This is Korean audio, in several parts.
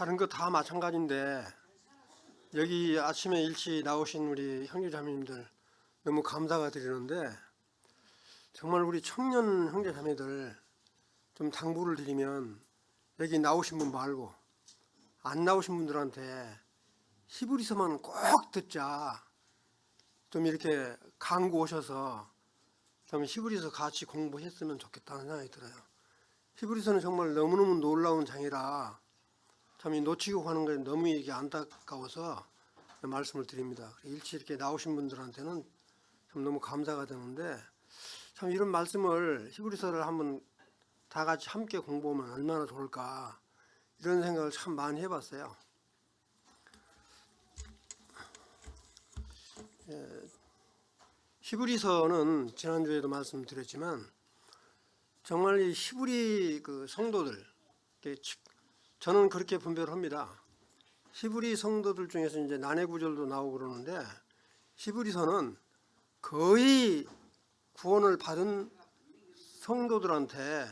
다른 거 다 마찬가지인데 여기 아침에 일찍 나오신 우리 형제자매님들 너무 감사가 드리는데 정말 우리 청년 형제자매들 좀 당부를 드리면 여기 나오신 분 말고 안 나오신 분들한테 히브리서만 꼭 듣자, 좀 이렇게 강구 오셔서 좀 히브리서 같이 공부했으면 좋겠다는 생각이 들어요. 히브리서는 정말 너무너무 놀라운 장이라 참 이 놓치고 가는 게 너무 이게 안타까워서 말씀을 드립니다. 일찍 이렇게 나오신 분들한테는 참 너무 감사가 되는데, 참 이런 말씀을 히브리서를 한번 다 같이 함께 공부하면 얼마나 좋을까, 이런 생각을 참 많이 해봤어요. 히브리서는 지난주에도 말씀드렸지만 정말 이 히브리 그 성도들, 저는 그렇게 분별을 합니다. 히브리 성도들 중에서 이제 난해 구절도 나오고 그러는데 히브리서는 거의 구원을 받은 성도들한테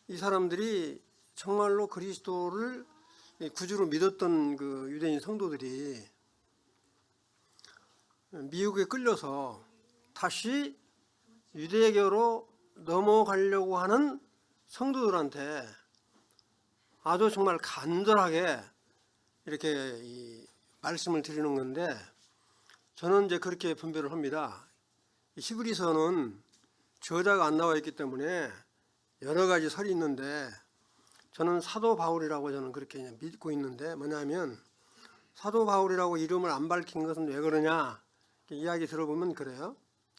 이 사람들이 정말로 그리스도를 구주로 믿었던 그 유대인 성도들이 미혹에 끌려서 다시 유대교로 넘어가려고 하는 성도들한테 아주 정말 간절하게 이렇게 이 말씀을 드리는 건데, 저는 이제 그렇게 분별을 합니다. 히브리서는 저자가 안 나와 있기 때문에 여러 가지 설이 있는데, 저는 사도 바울이라고 저는 그렇게 믿고 있는데, 뭐냐면 사도 바울이라고 이름을 안 밝힌 것은 왜 그러냐 이야기 들어보면 그래요.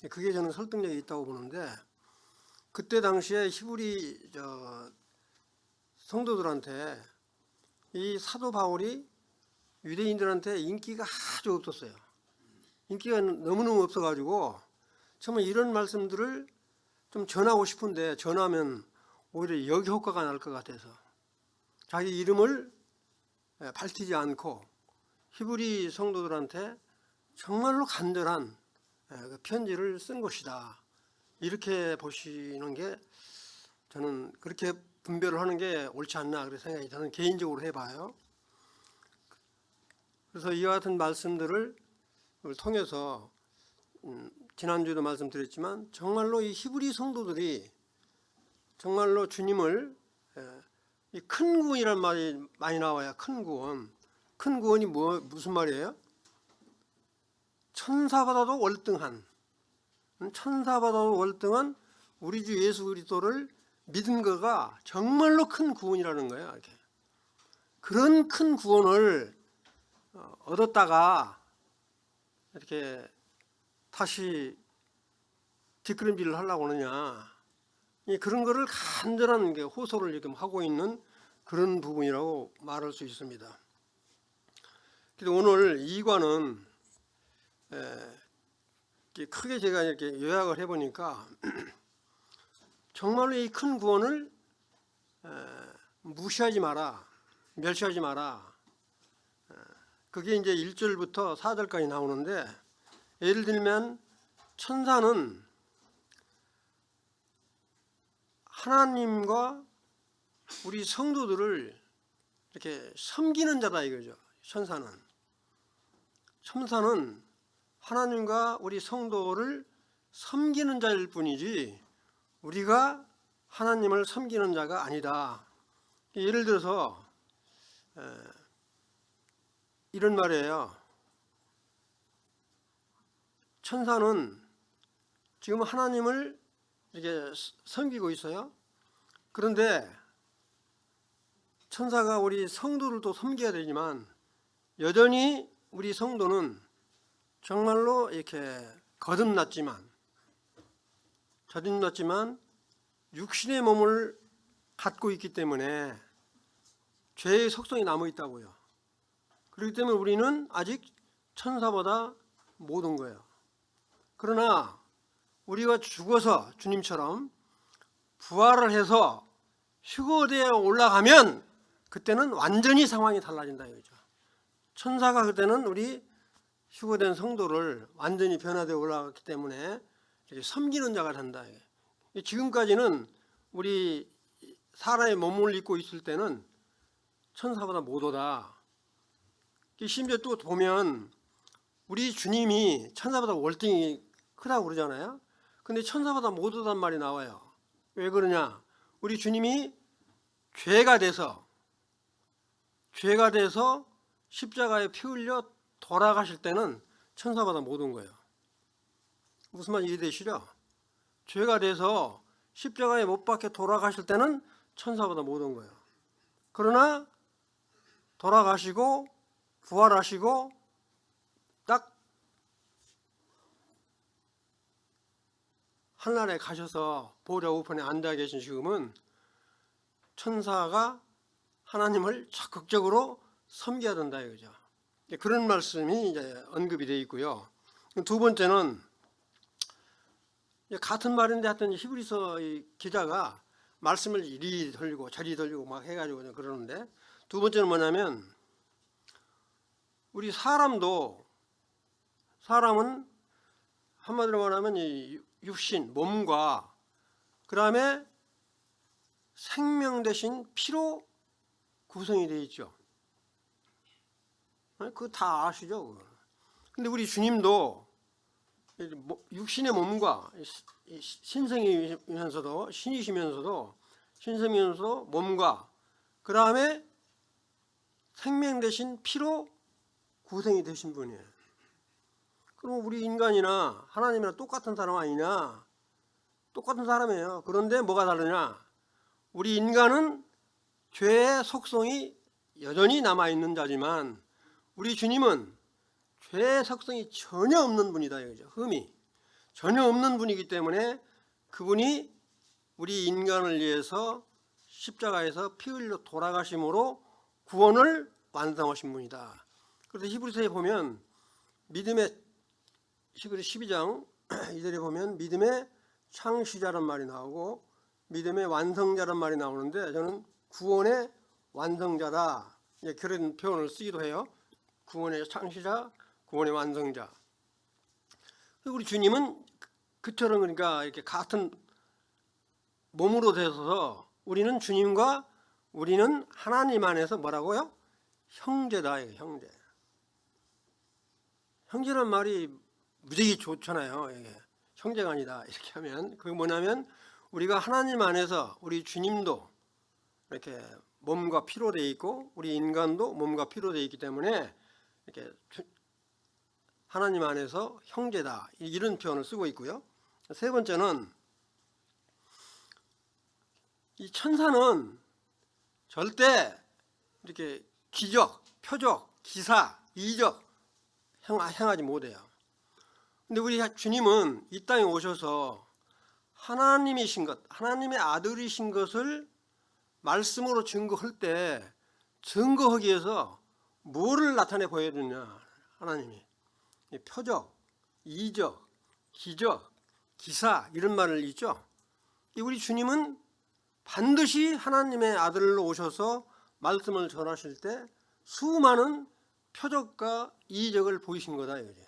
그게 저는 설득력이 있다고 보는데, 그때 당시에 히브리 성도들한테 이 사도 바울이 유대인들한테 인기가 아주 없었어요. 인기가 너무너무 없어가지고 정말 이런 말씀들을 좀 전하고 싶은데 전하면 오히려 역효과가 날 것 같아서 자기 이름을 밝히지 않고 히브리 성도들한테 정말로 간절한 편지를 쓴 것이다, 이렇게 보시는 게 저는 그렇게 분별을 하는 게 옳지 않나 그런 생각이 저는 개인적으로 해봐요. 그래서 이와 같은 말씀들을 통해서 지난주에도 말씀드렸지만 정말로 이 히브리 성도들이 정말로 주님을 이 큰 구원이라는 말이 많이 나와요. 큰 구원. 큰 구원이 무슨 말이에요? 천사보다도 월등한 우리 주 예수 그리스도를 믿은 거가 정말로 큰 구원이라는 거예요. 이렇게. 그런 큰 구원을 얻었다가 이렇게 다시 뒷걸음질을 하려고 하느냐, 그런 거를 간절한 호소를 지금 하고 있는 그런 부분이라고 말할 수 있습니다. 그래서 오늘 2과는 크게 제가 이렇게 요약을 해보니까 정말로 이 큰 구원을 무시하지 마라, 멸시하지 마라. 그게 이제 1절부터 4절까지 나오는데, 예를 들면 천사는 하나님과 우리 성도들을 이렇게 섬기는 자다 이거죠. 천사는 하나님과 우리 성도를 섬기는 자일 뿐이지 우리가 하나님을 섬기는 자가 아니다. 예를 들어서 이런 말이에요. 천사는 지금 하나님을 이렇게 섬기고 있어요. 그런데 천사가 우리 성도를 또 섬겨야 되지만 여전히 우리 성도는 정말로 이렇게 거듭났지만 육신의 몸을 갖고 있기 때문에 죄의 속성이 남아 있다고요. 그렇기 때문에 우리는 아직 천사보다 못 온 거예요. 그러나 우리가 죽어서 주님처럼 부활을 해서 휴거대에 올라가면 그때는 완전히 상황이 달라진다 이거죠. 천사가 그때는 우리 휴거된 성도를 완전히 변화되어 올라갔기 때문에 이렇게 섬기는 자가 된다. 지금까지는 우리 사람의 몸을 입고 있을 때는 천사보다 못하다. 심지어 또 보면 우리 주님이 천사보다 월등히 크다고 그러잖아요. 근데 천사보다 못하단 말이 나와요. 왜 그러냐? 우리 주님이 죄가 돼서 십자가에 피 흘려 돌아가실 때는 천사보다 못한 거예요. 무슨 말인지 이해되시죠? 죄가 돼서 십자가에 못 박혀 돌아가실 때는 천사보다 못한 거예요. 그러나 돌아가시고 부활하시고 딱 하늘에 가셔서 보좌 우편에 앉아 계신 지금은 천사가 하나님을 적극적으로 섬겨야 된다 이거죠. 그런 말씀이 이제 언급이 되어 있고요. 두 번째는 같은 말인데 하여튼 히브리서 기자가 말씀을 이리 돌리고 저리 돌리고 막 해가지고 그러는데, 두 번째는 뭐냐면 우리 사람은 한마디로 말하면 이 육신 몸과 그 다음에 생명 대신 피로 구성이 되어 있죠. 그거 다 아시죠? 근데 우리 주님도 육신의 몸과 신성이면서도 신이시면서도 몸과 그 다음에 생명 대신 피로 구성이 되신 분이에요. 그럼 우리 인간이나 하나님이랑 똑같은 사람 아니냐? 똑같은 사람이에요. 그런데 뭐가 다르냐? 우리 인간은 죄의 속성이 여전히 남아있는 자지만 우리 주님은 죄의 속성이 전혀 없는 분이다 이거죠. 흠이 전혀 없는 분이기 때문에 그분이 우리 인간을 위해서 십자가에서 피 흘려 돌아가심으로 구원을 완성하신 분이다. 그래서 히브리서에 보면 히브리 12장 2절에 보면 믿음의 창시자란 말이 나오고 믿음의 완성자란 말이 나오는데, 저는 구원의 완성자다 그런 표현을 쓰기도 해요. 구원의 창시자, 구원의 완성자. 우리 주님은 그처럼 그러니까 이렇게 같은 몸으로 되셔서 우리는 주님과 우리는 하나님 안에서 뭐라고요? 형제다. 형제. 형제란 말이 무지하게 좋잖아요. 이게 형제가 아니다 이렇게 하면 그게 뭐냐면 우리가 하나님 안에서 우리 주님도 이렇게 몸과 피로 되어 있고 우리 인간도 몸과 피로 되어 있기 때문에 이렇게 하나님 안에서 형제다 이런 표현을 쓰고 있고요. 세 번째는 이 천사는 절대 이렇게 기적, 표적, 기사, 이적 행하지 못해요. 근데 우리 주님은 이 땅에 오셔서 하나님이신 것, 하나님의 아들이신 것을 말씀으로 증거할 때 증거하기 위해서 뭐를 나타내 보여야 되냐? 하나님이 표적, 이적, 기적, 기사 이런 말을 있죠. 우리 주님은 반드시 하나님의 아들로 오셔서 말씀을 전하실 때 수많은 표적과 이적을 보이신 거다 이거죠.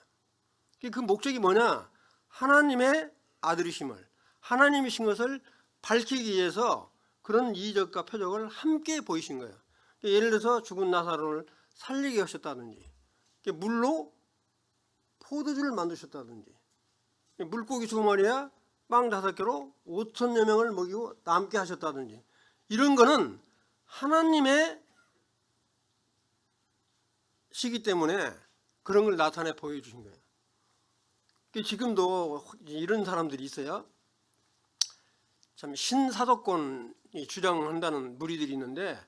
그 목적이 뭐냐? 하나님의 아들이심을, 하나님이신 것을 밝히기 위해서 그런 이적과 표적을 함께 보이신 거예요. 예를 들어서 죽은 나사로를 살리게 하셨다든지, 물로 포도주를 만드셨다든지, 물고기 2마리야 빵 5개로 5천여 명을 먹이고 남게 하셨다든지, 이런 거는 하나님의 시기 때문에 그런 걸 나타내 보여주신 거예요. 지금도 이런 사람들이 있어요. 참 신사도권이 주장한다는 무리들이 있는데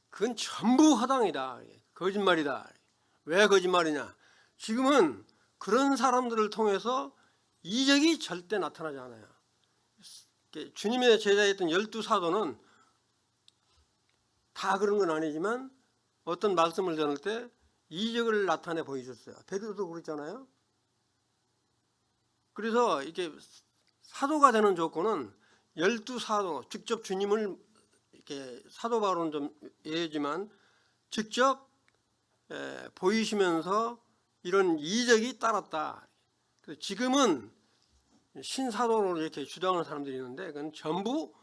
그건 전부 허당이다, 거짓말이다. 왜 거짓말이냐? 지금은 그런 사람들을 통해서 이적이 절대 나타나지 않아요. 주님의 제자였던 12사도는 다 그런 건 아니지만 어떤 말씀을 전할 때 이적을 나타내 보여줬어요. 베드로도 그랬잖아요. 그래서 이게 사도가 되는 조건은 12사도, 직접 주님을 이렇게 사도 바로는 좀 예지만 직접 보이시면서 이런 이적이 따랐다. 지금은 신사도로 이렇게 주장하는 사람들이 있는데 그건 전부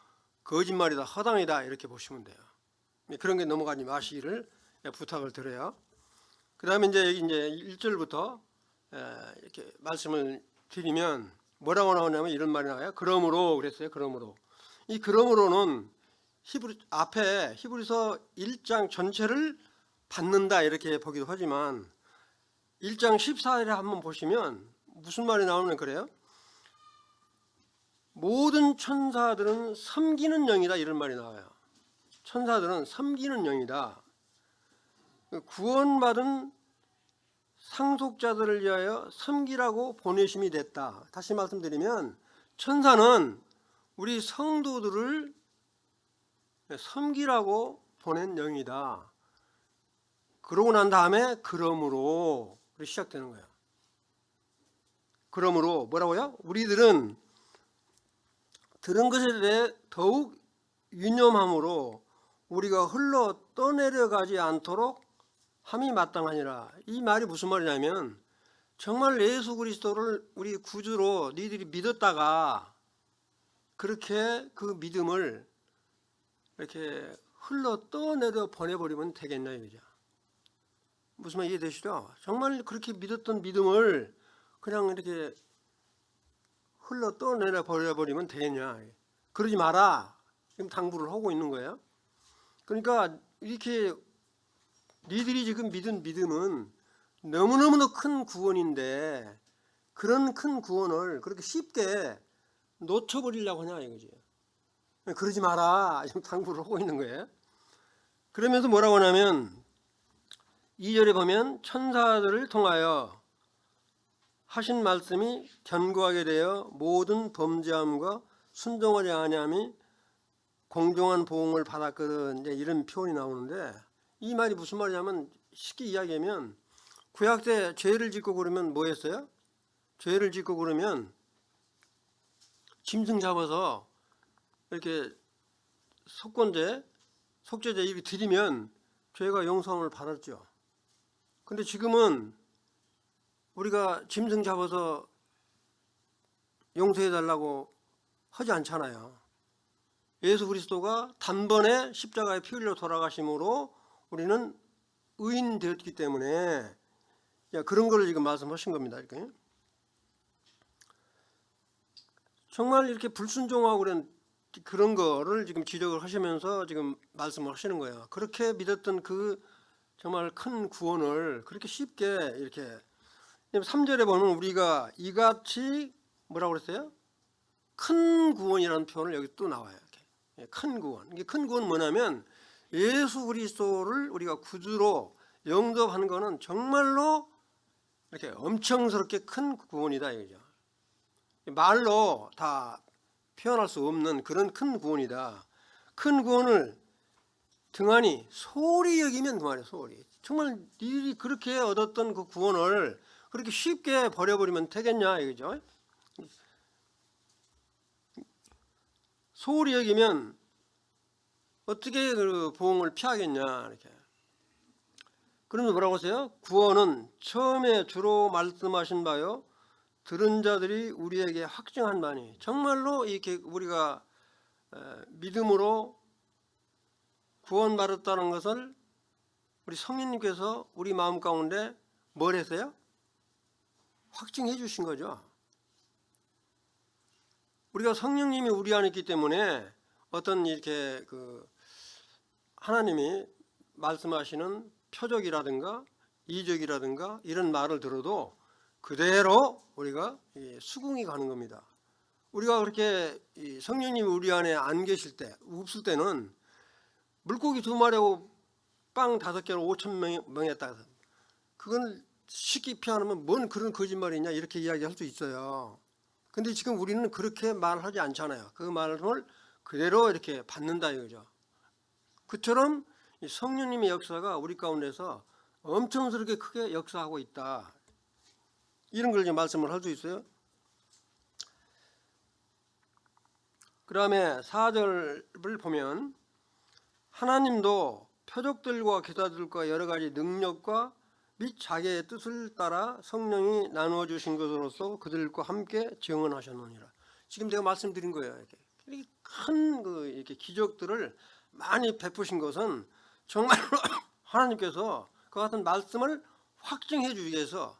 거짓말이다, 허당이다 이렇게 보시면 돼요. 그런 게 넘어가지 마시기를 부탁을 드려요. 그 다음에 이제 1절부터 이렇게 말씀을 드리면 뭐라고 나오냐면 이런 말이 나와요. 그러므로 그랬어요. 그러므로. 이 그러므로는 앞에 히브리서 1장 전체를 받는다 이렇게 보기도 하지만 1장 14절에 한번 보시면 무슨 말이 나오면 그래요. 모든 천사들은 섬기는 영이다 이런 말이 나와요. 천사들은 섬기는 영이다. 구원받은 상속자들을 위하여 섬기라고 보내심이 됐다. 다시 말씀드리면 천사는 우리 성도들을 섬기라고 보낸 영이다. 그러고 난 다음에 그러므로 시작되는 거예요. 그러므로 뭐라고요? 우리들은 들은 것에 대해 더욱 유념함으로 우리가 흘러 떠내려가지 않도록 함이 마땅하니라. 이 말이 무슨 말이냐면 정말 예수 그리스도를 우리 구주로 니들이 믿었다가 그렇게 그 믿음을 이렇게 흘러 떠내려 보내버리면 되겠냐 이거죠. 무슨 말 이해되시죠? 정말 그렇게 믿었던 믿음을 그냥 이렇게 흘러 떠내려 버려버리면 되겠냐. 그러지 마라. 지금 당부를 하고 있는 거예요. 그러니까 이렇게 니들이 지금 믿은 믿음은 너무너무 큰 구원인데 그런 큰 구원을 그렇게 쉽게 놓쳐버리려고 하냐 이거지. 그러지 마라. 지금 당부를 하고 있는 거예요. 그러면서 뭐라고 하냐면 2절에 보면 천사들을 통하여 하신 말씀이 견고하게 되어 모든 범죄함과 순종하지 아니함이 공정한 보응을 받았거든. 이제 이런 표현이 나오는데 이 말이 무슨 말이냐면 쉽게 이야기하면 구약 때 죄를 짓고 그러면 뭐 했어요? 죄를 짓고 그러면 짐승 잡아서 이렇게 속죄제 이렇게 드리면 죄가 용서를 받았죠. 근데 지금은 우리가 짐승 잡아서 용서해달라고 하지 않잖아요. 예수 그리스도가 단번에 십자가에 피 흘려 돌아가심으로 우리는 의인 되었기 때문에 그런 거를 지금 말씀하신 겁니다. 이렇게. 정말 이렇게 불순종하고 그런 거를 지금 지적을 하시면서 지금 말씀을 하시는 거예요. 그렇게 믿었던 그 정말 큰 구원을 그렇게 쉽게 이렇게 3절에 보면 우리가 이같이 뭐라고 그랬어요? 큰 구원이라는 표현을 여기 또 나와요. 이렇게. 큰 구원. 이게 큰 구원은 뭐냐면 예수 그리스도를 우리가 구주로 영접한 거는 정말로 이렇게 엄청스럽게 큰 구원이다 이거죠. 말로 다 표현할 수 없는 그런 큰 구원이다. 큰 구원을 등한히 소홀히 여기면 그만이에요. 소홀히. 정말 니들이 그렇게 얻었던 그 구원을 그렇게 쉽게 버려버리면 되겠냐 이거죠. 소홀히 여기면 어떻게 그 보응을 피하겠냐 이렇게. 그러면 뭐라고 하세요? 구원은 처음에 주로 말씀하신 바요 들은 자들이 우리에게 확증한 바니. 정말로 이렇게 우리가 믿음으로 구원받았다는 것을 우리 성령님께서 우리 마음 가운데 뭘 했어요? 확증해 주신 거죠. 우리가 성령님이 우리 안에 있기 때문에 어떤 이렇게 그 하나님이 말씀하시는 표적이라든가 이적이라든가 이런 말을 들어도 그대로 우리가 수긍이 가는 겁니다. 우리가 그렇게 성령님이 우리 안에 안 계실 때, 없을 때는 물고기 2마리하고 빵 5개로 5,000명이었다. 그건 쉽게 피하면 뭔 그런 거짓말이냐 이렇게 이야기할 수 있어요. 근데 지금 우리는 그렇게 말하지 않잖아요. 그 말을 그대로 이렇게 받는다 이거죠. 그처럼 성령님의 역사가 우리 가운데서 엄청스럽게 크게 역사하고 있다. 이런 걸 이제 말씀을 할 수 있어요. 그 다음에 4절을 보면 하나님도 표적들과 기사들과 여러 가지 능력과 및 자기의 뜻을 따라 성령이 나누어 주신 것으로서 그들과 함께 증언하셨느니라. 지금 내가 말씀드린 거예요. 이렇게. 이렇게 큰 이렇게 기적들을 많이 베푸신 것은 정말로 하나님께서 그 같은 말씀을 확증해 주기 위해서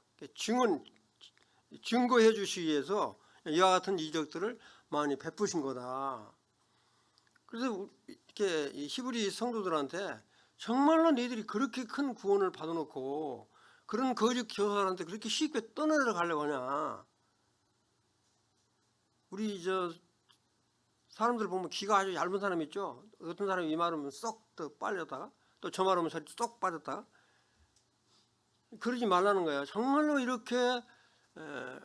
증거해 주시기 위해서 이와 같은 이적들을 많이 베푸신 거다. 그래서 이렇게 이 히브리 성도들한테 정말로 너희들이 그렇게 큰 구원을 받아놓고 그런 거짓 교사들한테 그렇게 쉽게 떠내려가려고 하냐. 우리 사람들 보면 귀가 아주 얇은 사람 있죠. 어떤 사람이 이 말하면 쏙 더 빨렸다가 또 저 말하면 쏙 빠졌다가 그러지 말라는 거예요. 정말로 이렇게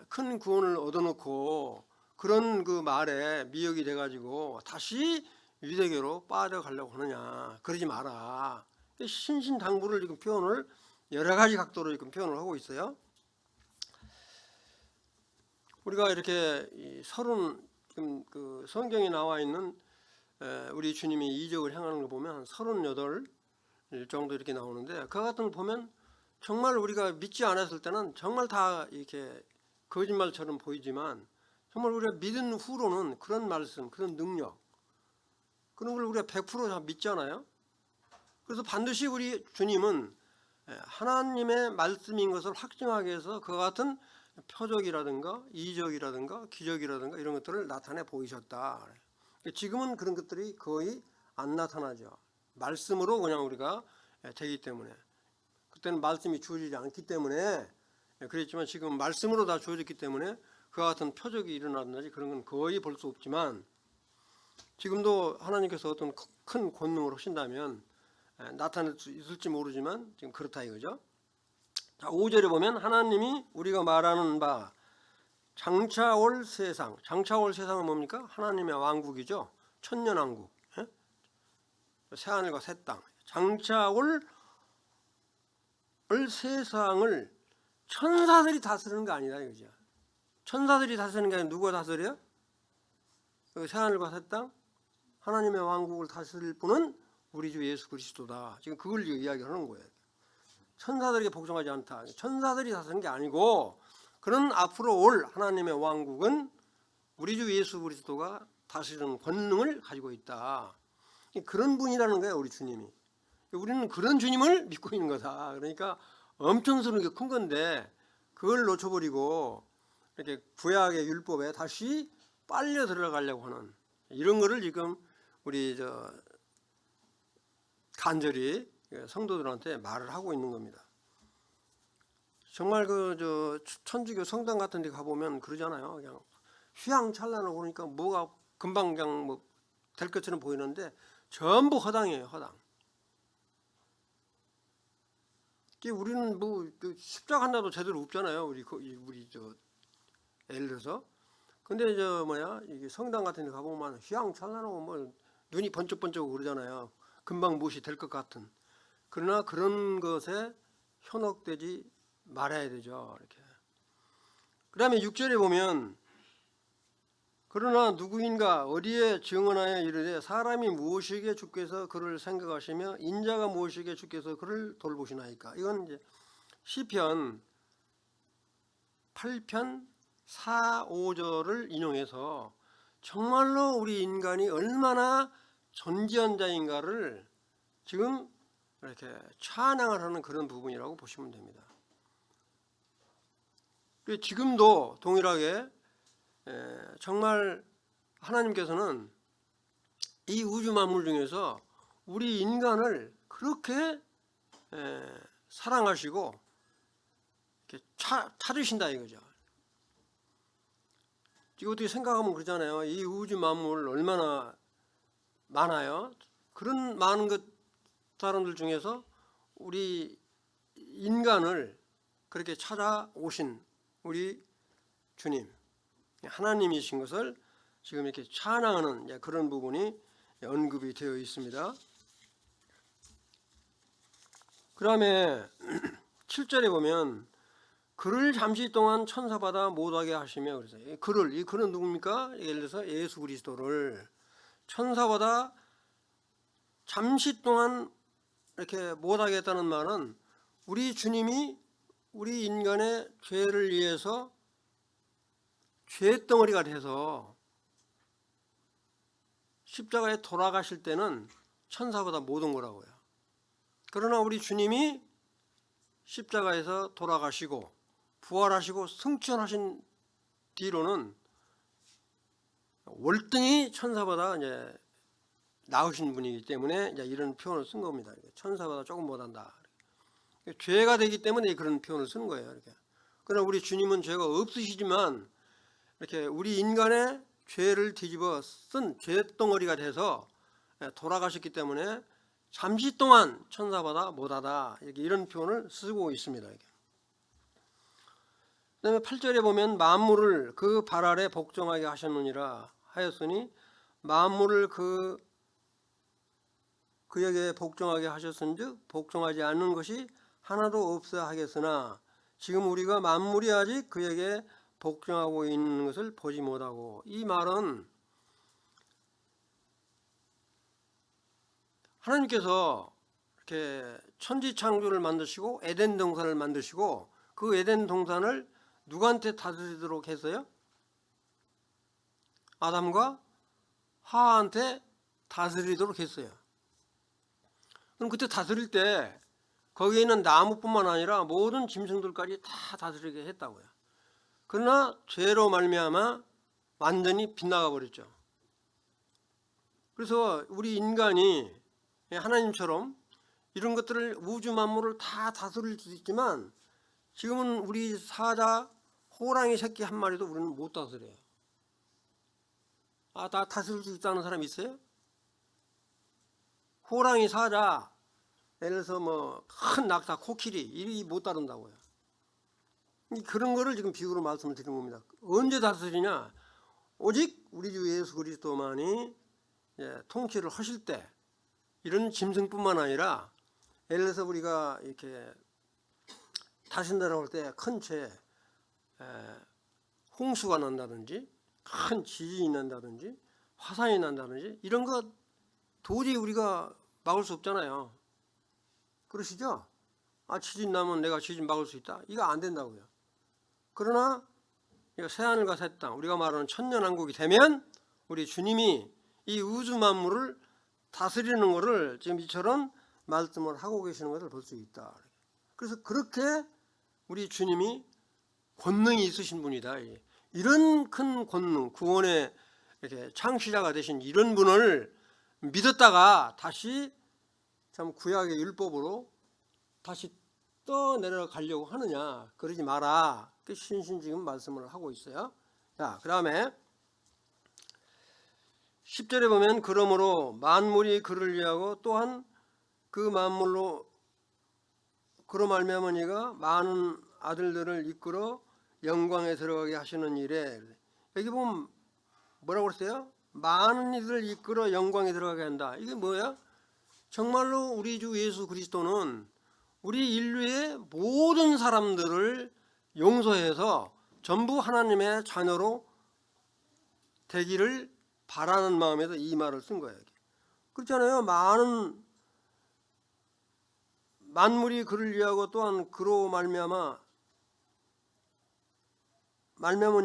큰 구원을 얻어놓고 그런 그 말에 미혹이 돼가지고 다시 유대교로 빠져가려고 하느냐. 그러지 마라. 신신당부를 지금 표현을 여러 가지 각도로 지금 표현을 하고 있어요. 우리가 이렇게 지금 그 성경에 나와 있는 우리 주님이 이적을 행하는 걸 보면 38 정도 이렇게 나오는데 그 같은 거 보면 정말 우리가 믿지 않았을 때는 정말 다 이렇게 거짓말처럼 보이지만 정말 우리가 믿은 후로는 그런 말씀, 그런 능력 그런 걸 우리가 100% 믿잖아요. 그래서 반드시 우리 주님은 하나님의 말씀인 것을 확증하기 위해서 그와 같은 표적이라든가 이적이라든가 기적이라든가 이런 것들을 나타내 보이셨다. 지금은 그런 것들이 거의 안 나타나죠. 말씀으로 그냥 우리가 되기 때문에. 그때는 말씀이 주어지지 않기 때문에 그랬지만 지금 말씀으로 다 주어졌기 때문에 그와 같은 표적이 일어나든지 그런 건 거의 볼 수 없지만 지금도 하나님께서 어떤 큰 권능을 하신다면 나타낼 수 있을지 모르지만 지금 그렇다 이거죠. 자, 5절에 보면 하나님이 우리가 말하는 바 장차 올 세상, 장차 올 세상은 뭡니까? 하나님의 왕국이죠. 천년왕국, 새하늘과 새 땅. 장차 올 세상을 천사들이 다스리는 거 아니다 이거죠. 천사들이 다스리는 게 아니라 누가 다스려요? 새하늘과 새 땅, 하나님의 왕국을 다스릴 분은 우리 주 예수 그리스도다. 지금 그걸 이야기하는 거예요. 천사들에게 복종하지 않다. 천사들이 다스리는 게 아니고 그런 앞으로 올 하나님의 왕국은 우리 주 예수 그리스도가 다스리는 권능을 가지고 있다. 그런 분이라는 거예요, 우리 주님이. 우리는 그런 주님을 믿고 있는 거다. 그러니까 엄청스럽게 큰 건데 그걸 놓쳐버리고 이렇게 구약의 율법에 다시 빨려 들어가려고 하는 이런 거를 지금 우리 간절히 성도들한테 말을 하고 있는 겁니다. 정말 천주교 성당 같은 데 가보면 그러잖아요. 그냥 휘황찬란하고 그러니까 뭐가 금방 그냥 될 것처럼 보이는데 전부 허당이에요, 허당. 우리는 십자가 하나도 제대로 없잖아요. 우리 예를 들어서. 근데 이게 성당 같은 데 가보면 휘황찬란하고 눈이 번쩍번쩍 그러잖아요. 금방 무엇이 될 것 같은. 그러나 그런 것에 현혹되지 말아야 되죠. 이렇게. 그 다음에 6절에 보면 그러나 누구인가 어디에 증언하여 이르되 사람이 무엇이기에 주께서 그를 생각하시며 인자가 무엇이기에 주께서 그를 돌보시나이까. 이건 이제 시편 8편 4, 5절을 인용해서 정말로 우리 인간이 얼마나 존귀한 자인가를 지금 이렇게 찬양을 하는 그런 부분이라고 보시면 됩니다. 지금도 동일하게 정말 하나님께서는 이 우주 만물 중에서 우리 인간을 그렇게 사랑하시고 이렇게 찾으신다 이거죠. 지금 어떻게 생각하면 그러잖아요. 이 우주 만물 얼마나 많아요. 그런 많은 사람들 중에서 우리 인간을 그렇게 찾아오신 우리 주님 하나님이신 것을 지금 이렇게 찬양하는 그런 부분이 언급이 되어 있습니다. 그 다음에 7절에 보면 그를 잠시 동안 천사받아 못하게 하시며 그래서 이 그는 누굽니까? 예를 들어서 예수 그리스도를 천사받아 잠시 동안 이렇게 못하게 했다는 말은 우리 주님이 우리 인간의 죄를 위해서 죄덩어리가 돼서 십자가에 돌아가실 때는 천사보다 못한 거라고요. 그러나 우리 주님이 십자가에서 돌아가시고 부활하시고 승천하신 뒤로는 월등히 천사보다 이제 나으신 분이기 때문에 이제 이런 표현을 쓴 겁니다. 천사보다 조금 못한다. 죄가 되기 때문에 그런 표현을 쓰는 거예요. 이렇게. 그러나 우리 주님은 죄가 없으시지만 이렇게 우리 인간의 죄를 뒤집어 쓴 죄덩어리가 돼서 돌아가셨기 때문에 잠시 동안 천사보다 못하다, 이렇게 이런 표현을 쓰고 있습니다. 이렇게. 그다음에 8절에 보면 만물을 그 발 아래 복종하게 하셨느니라 하였으니, 만물을 그에게 복종하게 하셨은즉 복종하지 않는 것이 하나도 없어 하겠으나, 지금 우리가 만물이 아직 그에게 복종하고 있는 것을 보지 못하고. 이 말은 하나님께서 이렇게 천지 창조를 만드시고 에덴 동산을 만드시고 그 에덴 동산을 누구한테 다스리도록 했어요? 아담과 하와한테 다스리도록 했어요. 그럼 그때 다스릴 때 거기에 있는 나무뿐만 아니라 모든 짐승들까지 다 다스리게 했다고요. 그러나 죄로 말미암아 완전히 빗나가 버렸죠. 그래서 우리 인간이 하나님처럼 이런 것들을, 우주 만물을 다 다스릴 수 있지만 지금은 우리 사자 호랑이 새끼 한 마리도 우리는 못 다스려요. 다 다스릴 수 있다는 사람 있어요? 호랑이, 사자, 예를 들어서 뭐 큰 낙타, 코끼리 이 못 다룬다고요. 그런 거를 지금 비유로 말씀을 드리는 겁니다. 언제 다스리냐? 오직 우리 주 예수 그리스도만이 통치를 하실 때, 이런 짐승뿐만 아니라 예를 들어서 우리가 이렇게 다신다라고 할 때 큰 죄, 홍수가 난다든지 큰 지진이 난다든지 화산이 난다든지 이런 거 도저히 우리가 막을 수 없잖아요. 그러시죠? 지진 나면 내가 지진 막을 수 있다? 이거 안 된다고요. 그러나 새하늘과 새 땅, 우리가 말하는 천년왕국이 되면 우리 주님이 이 우주 만물을 다스리는 것을 지금 이처럼 말씀을 하고 계시는 것을 볼 수 있다. 그래서 그렇게 우리 주님이 권능이 있으신 분이다. 이런 큰 권능, 구원의 이렇게 창시자가 되신 이런 분을 믿었다가 다시 참 구약의 율법으로 다시 떠내려가려고 하느냐? 그러지 마라. 그 신신 지금 말씀을 하고 있어요. 자, 그 다음에 10절에 보면 그러므로 만물이 그를 위하고 또한 그 만물로 그로 말미암아 이가 많은 아들들을 이끌어 영광에 들어가게 하시는 일에, 여기 보면 뭐라고 그랬어요? 많은 이들을 이끌어 영광에 들어가게 한다. 이게 뭐야? 정말로 우리 주 예수 그리스도는 우리 인류의 모든 사람들을 용서해서 전부 하나님의 자녀로 되기를 바라는 마음에서 이 말을 쓴 거예요. 그렇잖아요. 만물이 그를 위하고 또한 그로 말미암아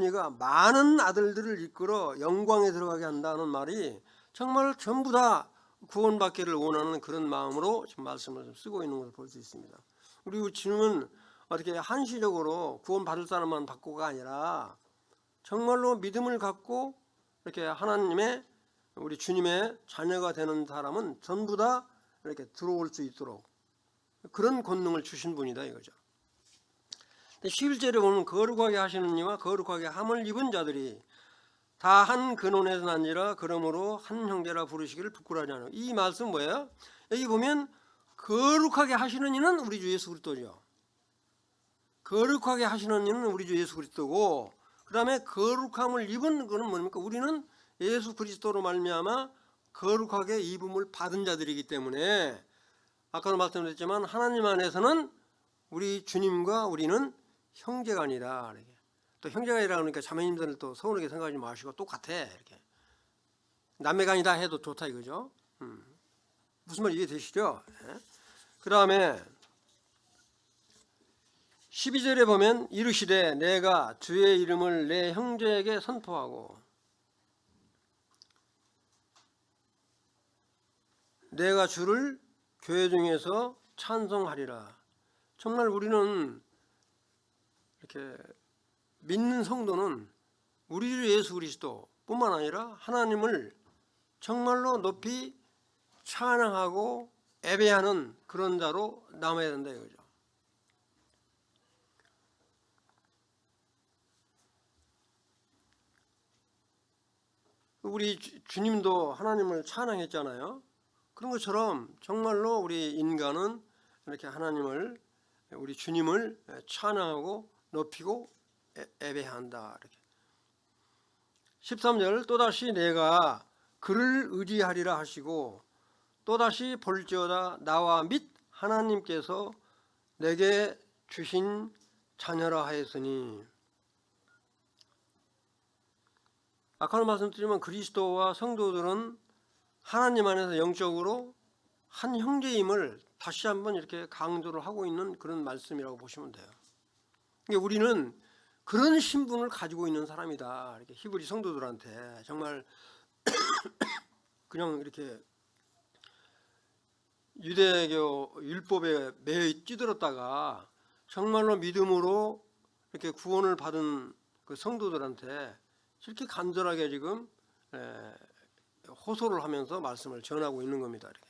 이가 많은 아들들을 이끌어 영광에 들어가게 한다는 말이 정말 전부 다 구원받기를 원하는 그런 마음으로 지금 말씀을 쓰고 있는 것을 볼 수 있습니다. 우리 주님은 어떻게 한시적으로 구원받을 사람만 받고가 아니라 정말로 믿음을 갖고 이렇게 하나님의, 우리 주님의 자녀가 되는 사람은 전부 다 이렇게 들어올 수 있도록 그런 권능을 주신 분이다 이거죠. 11절에 보면 거룩하게 하시는 이와 거룩하게 함을 입은 자들이 다 한 근원에서 난지라 그러므로 한 형제라 부르시기를 부끄러워하지 않아요. 이 말씀 뭐예요? 여기 보면 거룩하게 하시는 이는 우리 주 예수 그리스도죠. 거룩하게 하시는 이는 우리 주 예수 그리스도고, 그 다음에 거룩함을 입은 것은 뭡니까? 우리는 예수 그리스도로 말미암아 거룩하게 입음을 받은 자들이기 때문에, 아까도 말씀드렸지만 하나님 안에서는 우리 주님과 우리는 형제가 아니라, 또 형제가 아니라 그러니까 자매님들을 또 서운하게 생각하지 마시고 똑같아, 이렇게 남매가 아니다 해도 좋다 이거죠. 무슨 말 이해되시죠? 그 다음에 12절에 보면 이르시되 내가 주의 이름을 내 형제에게 선포하고, 내가 주를 교회 중에서 찬송하리라. 정말 우리는 이렇게 믿는 성도는 우리 주 예수 그리스도 뿐만 아니라 하나님을 정말로 높이 찬양하고 예배하는 그런 자로 남아야 된다 이거죠. 우리 주님도 하나님을 찬양했잖아요. 그런 것처럼 정말로 우리 인간은 이렇게 하나님을, 우리 주님을 찬양하고 높이고 예배한다. 이렇게. 13절 또다시 내가 그를 의지하리라 하시고 또다시 볼지어다 나와 및 하나님께서 내게 주신 자녀라 하였으니. 아까도 말씀드리면 그리스도와 성도들은 하나님 안에서 영적으로 한 형제임을 다시 한번 이렇게 강조를 하고 있는 그런 말씀이라고 보시면 돼요. 그러니까 우리는 그런 신분을 가지고 있는 사람이다. 이렇게 히브리 성도들한테 정말 그냥 이렇게 유대교 율법에 매여 찌들었다가 정말로 믿음으로 이렇게 구원을 받은 그 성도들한테 이렇게 간절하게 지금 호소를 하면서 말씀을 전하고 있는 겁니다. 이렇게.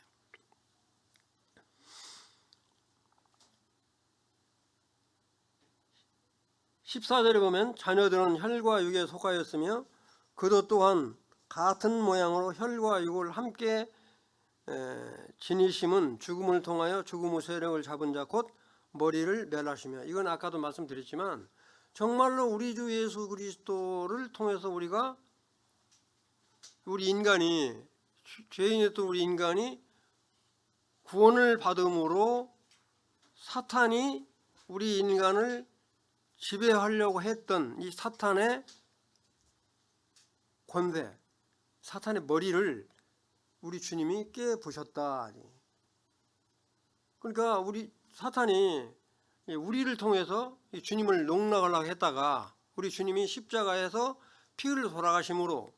14절에 보면 자녀들은 혈과 육에 속하였으며 그도 또한 같은 모양으로 혈과 육을 함께 지니심은 죽음을 통하여 죽음의 세력을 잡은 자 곧 머리를 멸하시며. 이건 아까도 말씀드렸지만 정말로 우리 주 예수 그리스도를 통해서 우리가 우리 인간이 죄인이었던 우리 인간이 구원을 받음으로 사탄이 우리 인간을 지배하려고 했던 이 사탄의 권세, 사탄의 머리를 우리 주님이 깨부셨다. 그러니까 우리 사탄이 우리를 통해서 주님을 농락하려고 했다가 우리 주님이 십자가에서 피 흘려 돌아가심으로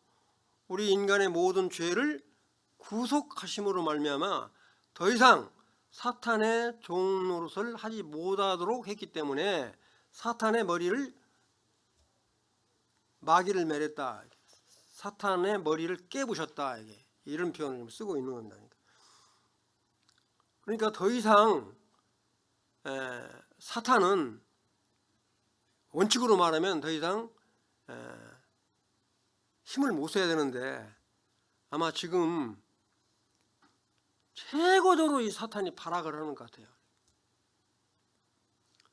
우리 인간의 모든 죄를 구속하심으로 말미암아 더 이상 사탄의 종 노릇을 하지 못하도록 했기 때문에 사탄의 머리를 마귀를 멸했다. 사탄의 머리를 깨부셨다. 이런 표현을 쓰고 있는 겁니다. 그러니까 더 이상 사탄은 원칙으로 말하면 더 이상 힘을 못 써야 되는데 아마 지금 최고적으로 이 사탄이 발악을 하는 것 같아요.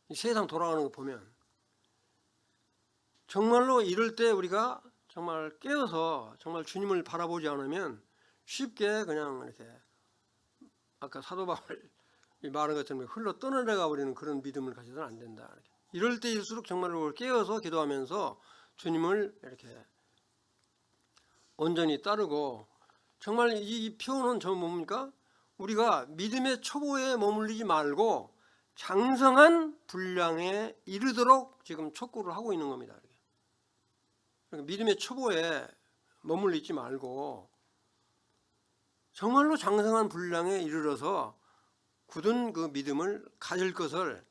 이 세상 돌아가는 거 보면 정말로 이럴 때 우리가 정말 깨어서 정말 주님을 바라보지 않으면 쉽게 그냥 이렇게 아까 사도 바울 말한 것처럼 흘러 떠내려가 버리는 그런 믿음을 가져서는 안 된다. 이럴 때일수록 정말로 깨어서 기도하면서 주님을 이렇게 온전히 따르고 정말 이 표현은 저 뭡니까? 우리가 믿음의 초보에 머물리지 말고 장성한 분량에 이르도록 지금 촉구를 하고 있는 겁니다. 그러니까 믿음의 초보에 머물리지 말고 정말로 장성한 분량에 이르러서 굳은 그 믿음을 가질 것을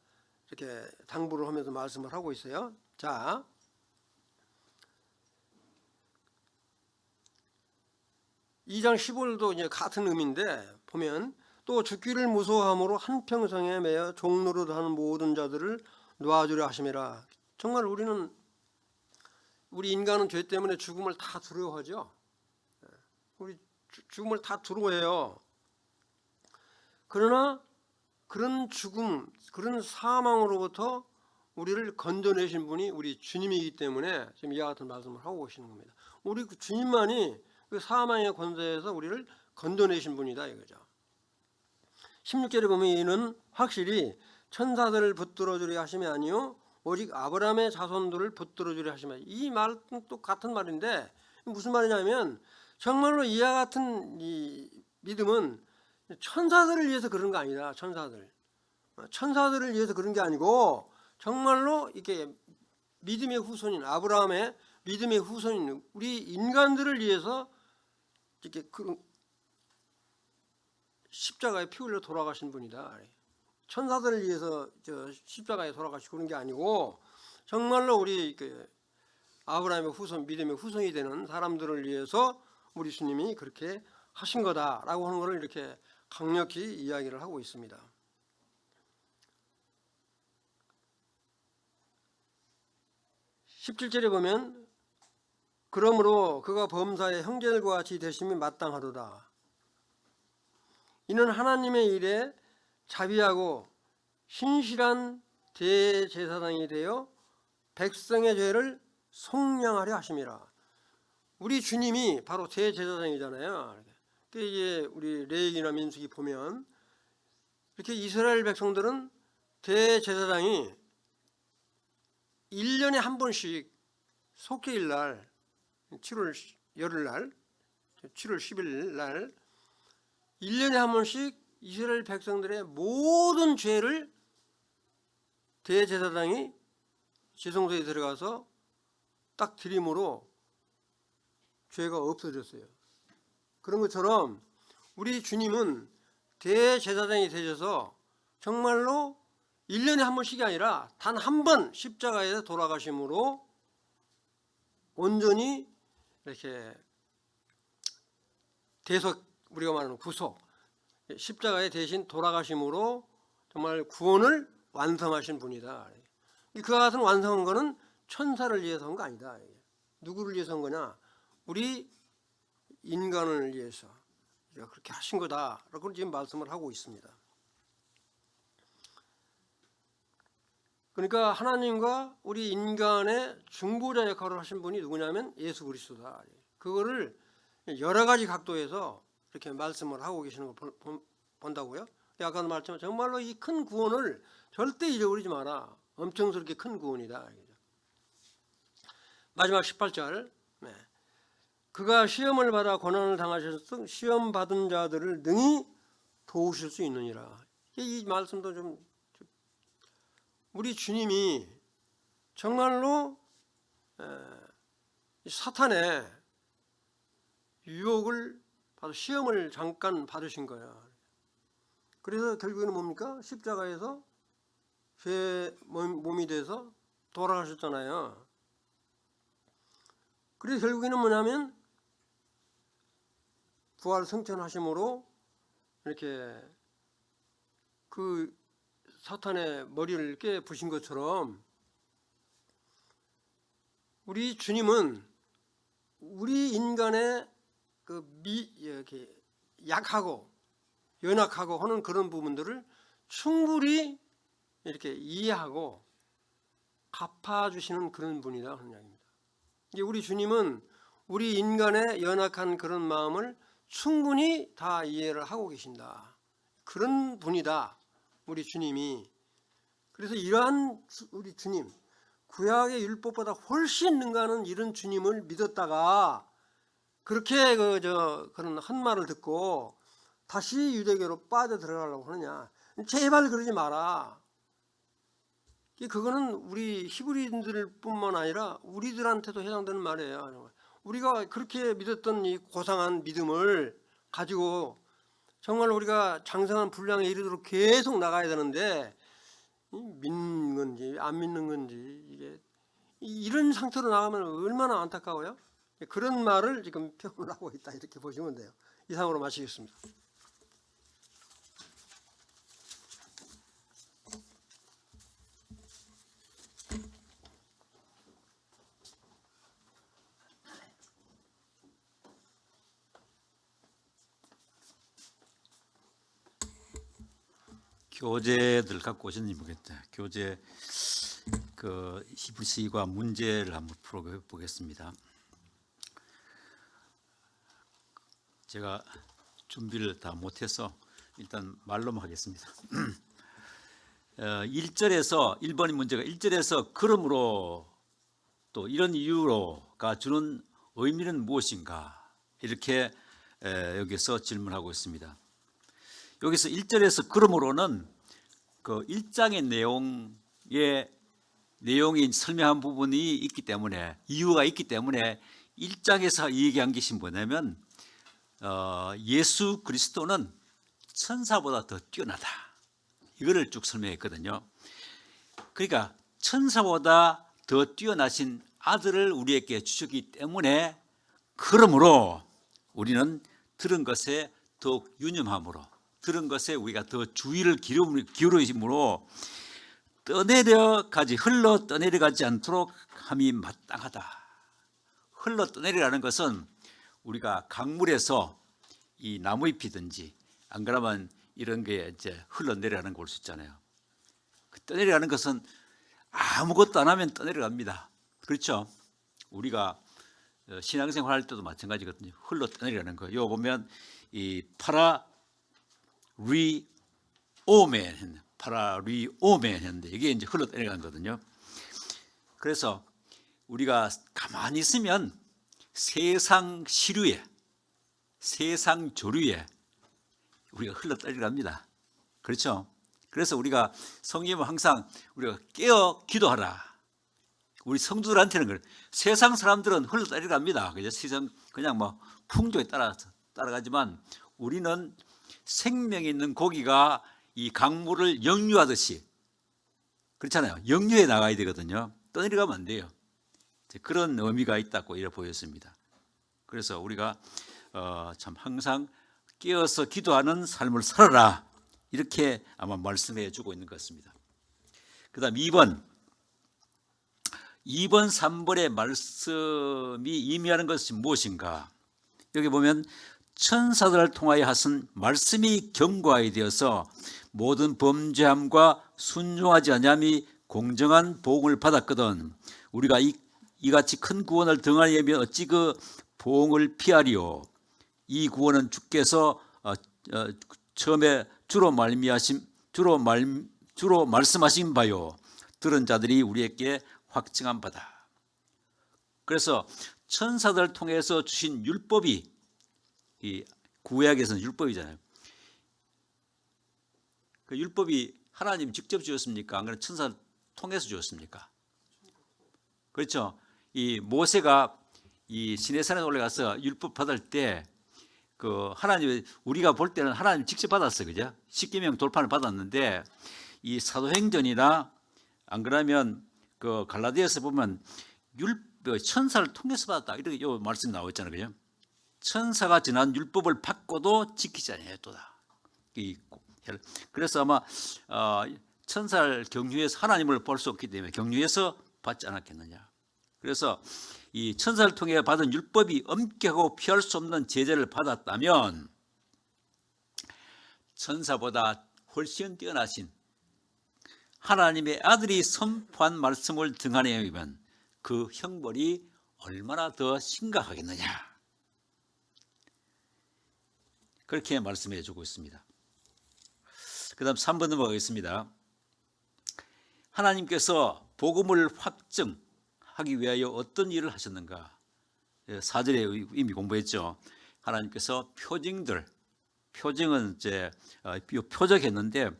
이렇게 당부를 하면서 말씀을 하고 있어요. 자, (2장 15절도 이제 같은 의미인데 보면 또 죽기를 무서워함으로 한평생에 매여 종노릇하는 모든 자들을 놓아주려 하심이라. 정말 우리 인간은 죄 때문에 죽음을 다 두려워하죠. 우리 죽음을 다 두려워해요. 그러나 그런 죽음, 그런 사망으로부터 우리를 건져내신 분이 우리 주님이기 때문에 지금 이와 같은 말씀을 하고 계시는 겁니다. 우리 그 주님만이 그 사망의 권세에서 우리를 건져내신 분이다 이거죠. 16절에 보면 이는 확실히 천사들을 붙들어주려 하심이 아니요 오직 아브라함의 자손들을 붙들어주려 하심이. 이 말은 또 같은 말인데 무슨 말이냐면 정말로 이와 같은 이 믿음은 천사들을 위해서 그런 거 아니다. 천사들을 위해서 그런 게 아니고 정말로 이렇게 믿음의 후손인 아브라함의 믿음의 후손인 우리 인간들을 위해서 이렇게 십자가에 피 흘려 돌아가신 분이다. 천사들을 위해서 십자가에 돌아가시고 그런 게 아니고 정말로 우리 아브라함의 후손, 믿음의 후손이 되는 사람들을 위해서 우리 주님이 그렇게 하신 거다라고 하는 것을 이렇게 강력히 이야기를 하고 있습니다. 17절에 보면 그러므로 그가 범사의 형제들과 같이 되심이 마땅하도다. 이는 하나님의 일에 자비하고 신실한 대제사장이 되어 백성의 죄를 속량하려 하심이라. 우리 주님이 바로 대제사장이잖아요. 이게 우리 레위기나 민수기 보면 이렇게 이스라엘 백성들은 대제사장이 1년에 한 번씩 속죄일 날 7월 열흘 날 7월 10일 날 1년에 한 번씩 이스라엘 백성들의 모든 죄를 대제사장이 지성소에 들어가서 딱 드림으로 죄가 없어졌어요. 그런 것처럼 우리 주님은 대제사장이 되셔서 정말로 1년에 한 번씩이 아니라 단 한 번 십자가에서 돌아가심으로 온전히 이렇게 대속, 우리가 말하는 구속, 십자가에 대신 돌아가심으로 정말 구원을 완성하신 분이다. 그와 같은 완성한 것은 천사를 위해서 한 거 아니다. 누구를 위해서 한 거냐? 우리 인간을 위해서 그렇게 하신 거다라고 지금 말씀을 하고 있습니다. 그러니까 하나님과 우리 인간의 중보자 역할을 하신 분이 누구냐면 예수 그리스도다. 그거를 여러 가지 각도에서 이렇게 말씀을 하고 계시는 걸 본다고요. 아까도 말했지만 정말로 이 큰 구원을 절대 잊어버리지 마라. 엄청스럽게 큰 구원이다. 마지막 18절. 그가 시험을 받아 고난을 당하셨을 시험 받은 자들을 능히 도우실 수 있느니라. 이 말씀도 좀 우리 주님이 정말로 사탄의 유혹을 받아 시험을 잠깐 받으신 거야. 그래서 결국에는 뭡니까? 십자가에서 죄 몸이 돼서 돌아가셨잖아요. 그래서 결국에는 뭐냐면 부활 승천하심으로 이렇게 그 사탄의 머리를 깨 부신 것처럼 우리 주님은 우리 인간의 이렇게 약하고 연약하고 하는 그런 부분들을 충분히 이렇게 이해하고 갚아주시는 그런 분이다 하는 이야기입니다. 이게 우리 주님은 우리 인간의 연약한 그런 마음을 충분히 다 이해를 하고 계신다. 그런 분이다. 우리 주님이. 그래서 이러한 우리 주님, 구약의 율법보다 훨씬 능가하는 이런 주님을 믿었다가 그렇게 그런 헛말을 듣고 다시 유대교로 빠져 들어가려고 하느냐. 제발 그러지 마라. 그거는 우리 히브리인들 뿐만 아니라 우리들한테도 해당되는 말이에요. 우리가 그렇게 믿었던 이 고상한 믿음을 가지고 정말 우리가 장성한 분량에 이르도록 계속 나가야 되는데 믿는 건지 안 믿는 건지 이게 이런 상태로 나가면 얼마나 안타까워요. 그런 말을 지금 표현을 하고 있다 이렇게 보시면 돼요. 이상으로 마치겠습니다. 교재들 갖고 오셨는지 모르겠다. 교재 히브리서가 문제를 한번 풀어보겠습니다. 제가 준비를 다 못해서 일단 말로만 하겠습니다. 1절에서 1번의 문제가 1절에서 그러므로 또 이런 이유로가 주는 의미는 무엇인가 이렇게 여기서 질문하고 있습니다. 여기서 1절에서 그러므로는 그 1장의 내용이 설명한 부분이 있기 때문에 이유가 있기 때문에 1장에서 얘기한 것이 뭐냐면 예수 그리스도는 천사보다 더 뛰어나다. 이거를 쭉 설명했거든요. 그러니까 천사보다 더 뛰어나신 아들을 우리에게 주셨기 때문에, 그러므로 우리는 들은 것에 더욱 유념함으로, 들은 것에 우리가 더 주의를 기울임으로 흘러 떠내려가지 않도록 함이 마땅하다. 흘러 떠내려가는 것은 우리가 강물에서 이 나무잎이든지 안 그러면 이런 게 이제 흘러 내려가는 걸 볼 수 있잖아요. 떠내려가는 것은 아무것도 안 하면 떠내려갑니다. 그렇죠? 우리가 신앙생활 할 때도 마찬가지거든요. 흘러 떠내려가는 거. 이거 보면 이 파라리오멘 했는데 이게 이제 흘러 떠내려가는 거거든요. 그래서 우리가 가만히 있으면 세상 시류에, 세상 조류에 우리가 흘러 떠내려갑니다. 그렇죠? 그래서 우리가 성경은 항상 우리가 깨어 기도하라. 우리 성도들한테는 그래. 세상 사람들은 흘러 떠내려갑니다. 그죠? 세상 그냥 뭐 풍조에 따라가지만 우리는 생명이 있는 고기가 이 강물을 역류하듯이, 그렇잖아요. 역류해 나가야 되거든요. 떠내려가면 안 돼요. 그런 의미가 있다고 이렇게 보였습니다. 그래서 우리가 참 항상 깨어서 기도하는 삶을 살아라, 이렇게 아마 말씀해 주고 있는 것 같습니다. 그 다음 2번 3번의 말씀이 의미하는 것이 무엇인가. 여기 보면 천사들을 통하여 하신 말씀이 견고하게 되어서 모든 범죄함과 순종하지 아니함이 공정한 보응을 받았거든. 우리가 이같이 큰 구원을 등하려면 어찌 그 보응을 피하리요. 이 구원은 주께서 처음에 주로 말씀하신 바요, 들은 자들이 우리에게 확증한 바다. 그래서 천사들을 통해서 주신 율법이, 이 구약에서는 율법이잖아요. 그 율법이 하나님 직접 주었습니까? 안 그러면 천사를 통해서 주었습니까? 그렇죠. 이 모세가 이 시내산에 올라가서 율법 받을 때 그 하나님, 우리가 볼 때는 하나님 직접 받았어요, 그죠? 십계명 돌판을 받았는데 이 사도행전이나 안 그러면 그 갈라디아서 보면 천사를 통해서 받았다, 이렇게 요 말씀 나오잖아요, 그죠? 천사가 전한 율법을 받고도 지키지 아니하였도다. 그래서 아마 천사를 경유해서 하나님을 볼 수 없기 때문에 경유해서 받지 않았겠느냐. 그래서 이 천사를 통해 받은 율법이 엄격하고 피할 수 없는 제재를 받았다면 천사보다 훨씬 뛰어나신 하나님의 아들이 선포한 말씀을 등한히 여기면 그 형벌이 얼마나 더 심각하겠느냐, 그렇게 말씀해 주고 있습니다. 그 다음 3번 넘어가겠습니다. 하나님께서 복음을 확증하기 위하여 어떤 일을 하셨는가. 4절에 이미 공부했죠. 하나님께서 표징은 이제 표적했는데,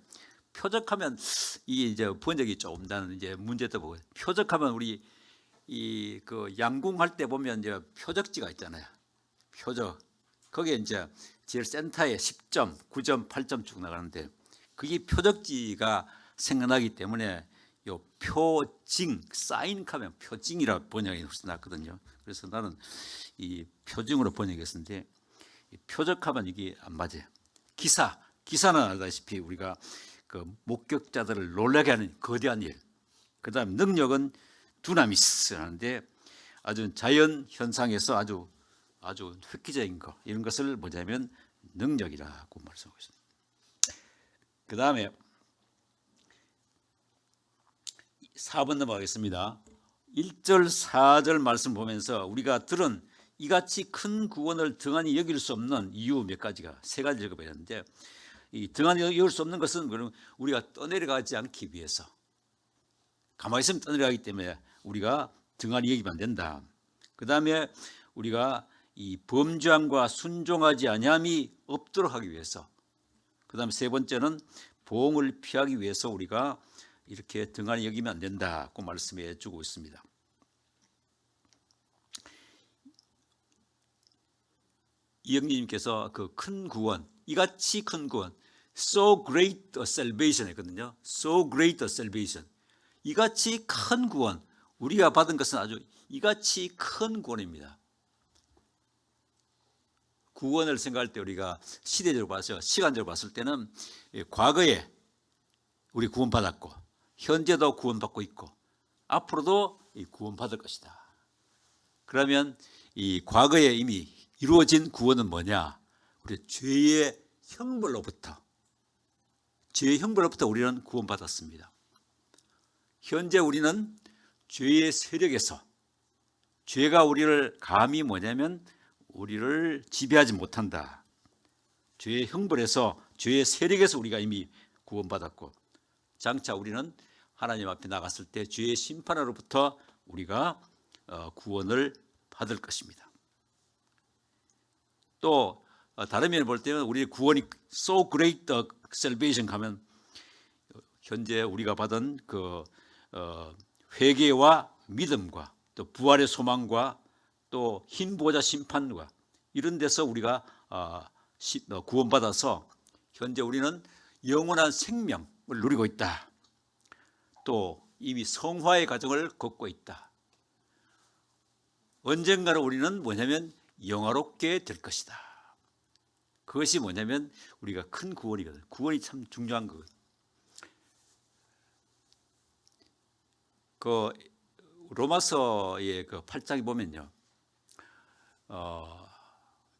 표적하면 이게 이제 번역이 조금 나는 이제 문제도 보고, 표적하면 우리 이 그 양궁할 때 보면 이제 표적지가 있잖아요. 표적. 거기에 이제 제일 센터에 10점, 9점, 8점 쭉 나가는데 그게 표적지가 생겨나기 때문에 요 표징, 사인하면 표징이라 번역이 훨씬 낫거든요. 그래서 나는 이 표징으로 번역했는데 표적하면 이게 안 맞아요. 기사는 알다시피 우리가 그 목격자들을 놀라게 하는 거대한 일. 그다음 능력은 두나미스 하는데 아주 자연 현상에서 아주 획기적인 거, 이런 것을 뭐냐면 능력이라고 말씀하고 있습니다. 그 다음에 4번 넘어가겠습니다. 1절 4절 말씀 보면서 우리가 들은 이같이 큰 구원을 등한히 여길 수 없는 이유 몇 가지가, 세 가지 적어봤는데, 이 등한히 여길 수 없는 것은 우리가 떠내려가지 않기 위해서, 가만히 있으면 떠내려가기 때문에 우리가 등한히 여기면 안 된다. 그 다음에 우리가 이 범죄함과 순종하지 아니함이 없도록 하기 위해서, 그 다음에 세 번째는 보응을 피하기 위해서 우리가 이렇게 등한히 여기면 안 된다고 말씀해 주고 있습니다. 이영리님께서 그 큰 구원, 이같이 큰 구원, so great a salvation 했거든요. so great a salvation. 이같이 큰 구원, 우리가 받은 것은 아주 이같이 큰 구원입니다. 구원을 생각할 때 우리가 시대적으로 봤어요. 시간적으로 봤을 때는 과거에 우리 구원받았고 현재도 구원받고 있고 앞으로도 구원받을 것이다. 그러면 이 과거에 이미 이루어진 구원은 뭐냐? 우리 죄의 형벌로부터 우리는 구원받았습니다. 현재 우리는 죄의 세력에서, 죄가 우리를 감히 뭐냐면 우리를 지배하지 못한다. 죄의 형벌에서, 죄의 세력에서 우리가 이미 구원받았고, 장차 우리는 하나님 앞에 나갔을 때 죄의 심판으로부터 우리가 구원을 받을 것입니다. 또 다른 면을 볼 때는 우리의 구원이 so great salvation 가면 현재 우리가 받은 그 회개와 믿음과 또 부활의 소망과 또 흰 보좌 심판과 이런 데서 우리가 구원받아서 현재 우리는 영원한 생명을 누리고 있다. 또 이미 성화의 과정을 걷고 있다. 언젠가는 우리는 뭐냐면 영화롭게 될 것이다. 그것이 뭐냐면 우리가 큰 구원이거든. 구원이 참 중요한 거거든. 그 로마서의 그 8장에 보면요,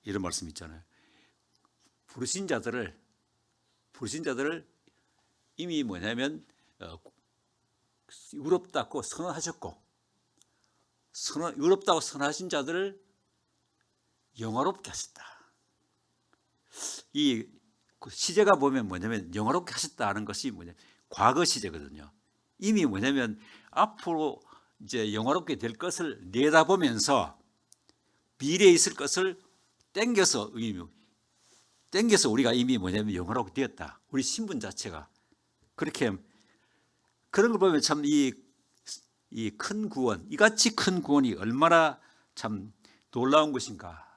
이런 말씀 있잖아요. 부르신 자들을 이미 뭐냐면 의롭다고 선언하셨고, 의롭다고 선언하신 자들을 영화롭게 하셨다. 이 시제가 보면 뭐냐면 영화롭게 하셨다는 것이 뭐냐, 과거 시제거든요. 이미 뭐냐면 앞으로 이제 영화롭게 될 것을 내다보면서 미래에 있을 것을 땡겨서 우리가 이미 뭐냐면 영화롭게 되었다. 우리 신분 자체가 그렇게, 그런 걸 보면 참 이 큰 구원, 이같이 큰 구원이 얼마나 참 놀라운 것인가.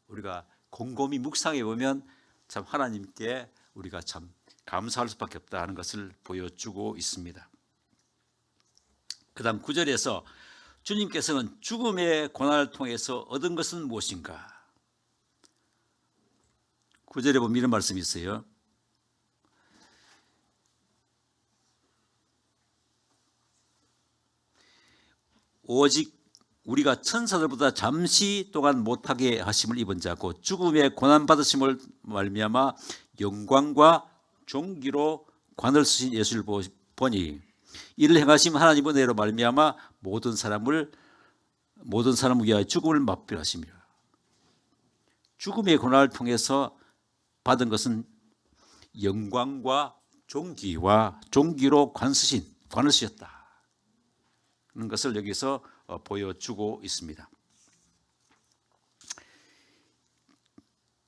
우리가 곰곰이 묵상해 보면 참 하나님께 우리가 참 감사할 수밖에 없다 하는 것을 보여주고 있습니다. 그 다음 9절에서 주님께서는 죽음의 고난을 통해서 얻은 것은 무엇인가? 9절에 보면 이런 말씀이 있어요. 오직 우리가 천사들보다 잠시 동안 못하게 하심을 입은 자고 죽음의 고난 받으심을 말미암아 영광과 존귀로 관을 쓰신 예수를 보니 이를 행하심 하나님 은혜로 말미암아 모든 사람을 위하여 죽음을 맛별하심이라. 죽음의 고난을 통해서 받은 것은 영광과 존귀로 관을 쓰셨다. 그런 것을 여기서 보여주고 있습니다.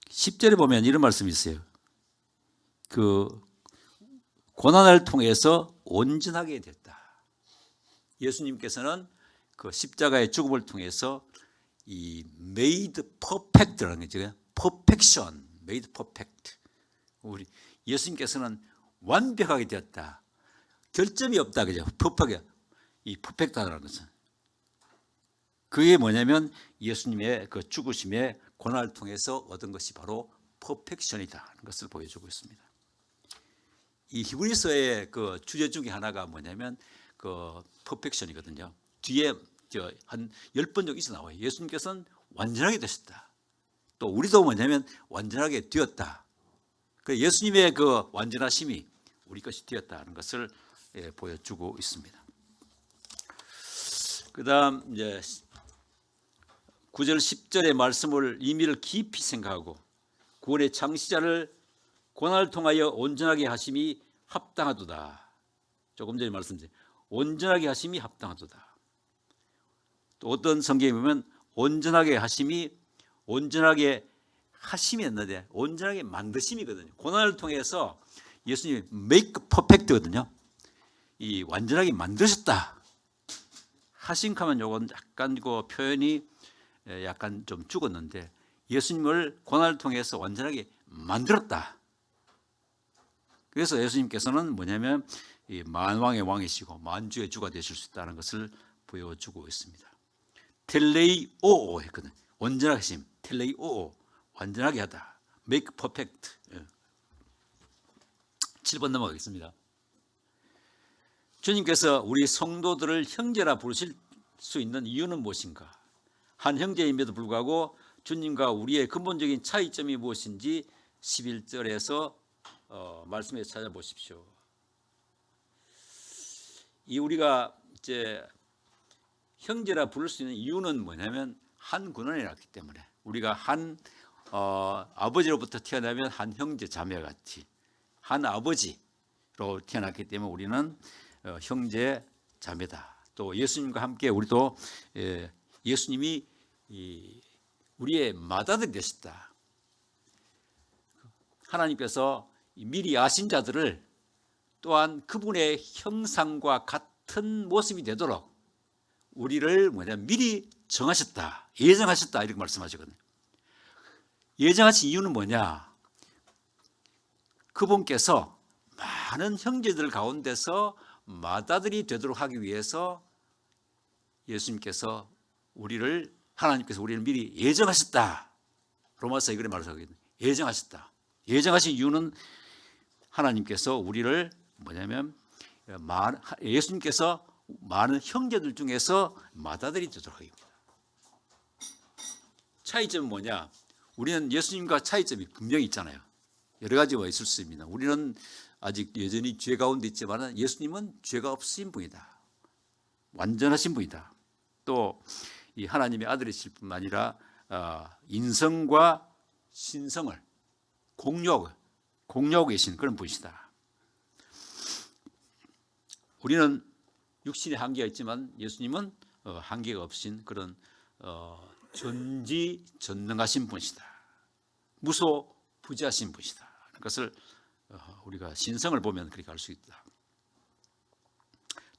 10절에 보면 이런 말씀이 있어요. 그 고난을 통해서 온전하게 됐다. 예수님께서는 그 십자가의 죽음을 통해서 이 made perfect라는 거죠. perfection, made perfect. 우리 예수님께서는 완벽하게 되었다. 결점이 없다, 그죠? 이 퍼펙트하다는 것은 그게 뭐냐면 예수님의 그 죽으심의 고난을 통해서 얻은 것이 바로 퍼펙션이다 하는 것을 보여주고 있습니다. 이 히브리서의 그 주제 중에 하나가 뭐냐면 그 퍼펙션이거든요. 뒤에 한 10번 정도 있어 나와요. 예수님께서는 완전하게 되셨다. 또 우리도 뭐냐면 완전하게 되었다. 그 예수님의 그 완전하심이 우리 것이 되었다는 것을 보여주고 있습니다. 그다음 이제 9절 10절의 말씀을 의미를 깊이 생각하고 구원의 창시자를 고난을 통하여 온전하게 하심이 합당하도다. 조금 전에 말씀드린 온전하게 하심이 합당하도다. 또 어떤 성경에 보면 온전하게 하심이었는데 온전하게 만드심이거든요. 고난을 통해서 예수님이 make perfect거든요. 이 완전하게 만드셨다. 하신카면 요건 약간 그 표현이 약간 좀 죽었는데 예수님을 고난을 통해서 완전하게 만들었다. 그래서 예수님께서는 뭐냐면 이 만왕의 왕이시고 만주의 주가 되실 수 있다는 것을 보여주고 있습니다. 텔레이오오 했거든. 온전하게 하심. 텔레이오오. 완전하게 하다. make perfect. 7번 넘어가겠습니다. 주님께서 우리 성도들을 형제라 부르실 수 있는 이유는 무엇인가? 한 형제임에도 불구하고 주님과 우리의 근본적인 차이점이 무엇인지 11절에서 말씀에 찾아보십시오. 이 우리가 이제 형제라 부를 수 있는 이유는 뭐냐면 한 근원이었기 때문에 우리가 한 아버지로부터 태어나면 한 형제 자매 같이 한 아버지로 태어났기 때문에 우리는 형제 자매다. 또 예수님과 함께 우리도 예수님이 우리의 맏아들이 되셨다. 하나님께서 미리 아신 자들을 또한 그분의 형상과 같은 모습이 되도록 우리를 미리 정하셨다. 예정하셨다. 이렇게 말씀하시거든요. 예정하신 이유는 뭐냐? 그분께서 많은 형제들 가운데서 맏아들이 되도록 하기 위해서 예수님께서 하나님께서 우리를 미리 예정하셨다. 로마서 이렇게 말하거든요. 예정하셨다. 예정하신 이유는 하나님께서 우리를 예수님께서 많은 형제들 중에서 맏아들이 되도록 하기 위해서. 차이점은 뭐냐? 우리는 예수님과 차이점이 분명히 있잖아요. 여러 가지가 있을 수 있습니다. 우리는 아직 여전히 죄 가운데 있지만 예수님은 죄가 없으신 분이다. 완전하신 분이다. 또 이 하나님의 아들이실 뿐만 아니라 인성과 신성을 공유하고 계신 그런 분이시다. 우리는 육신의 한계가 있지만 예수님은 한계가 없으신 그런 전지전능하신 분이시다. 무소부지하신 분이시다. 그것을 우리가 신성을 보면 그렇게 알 수 있다.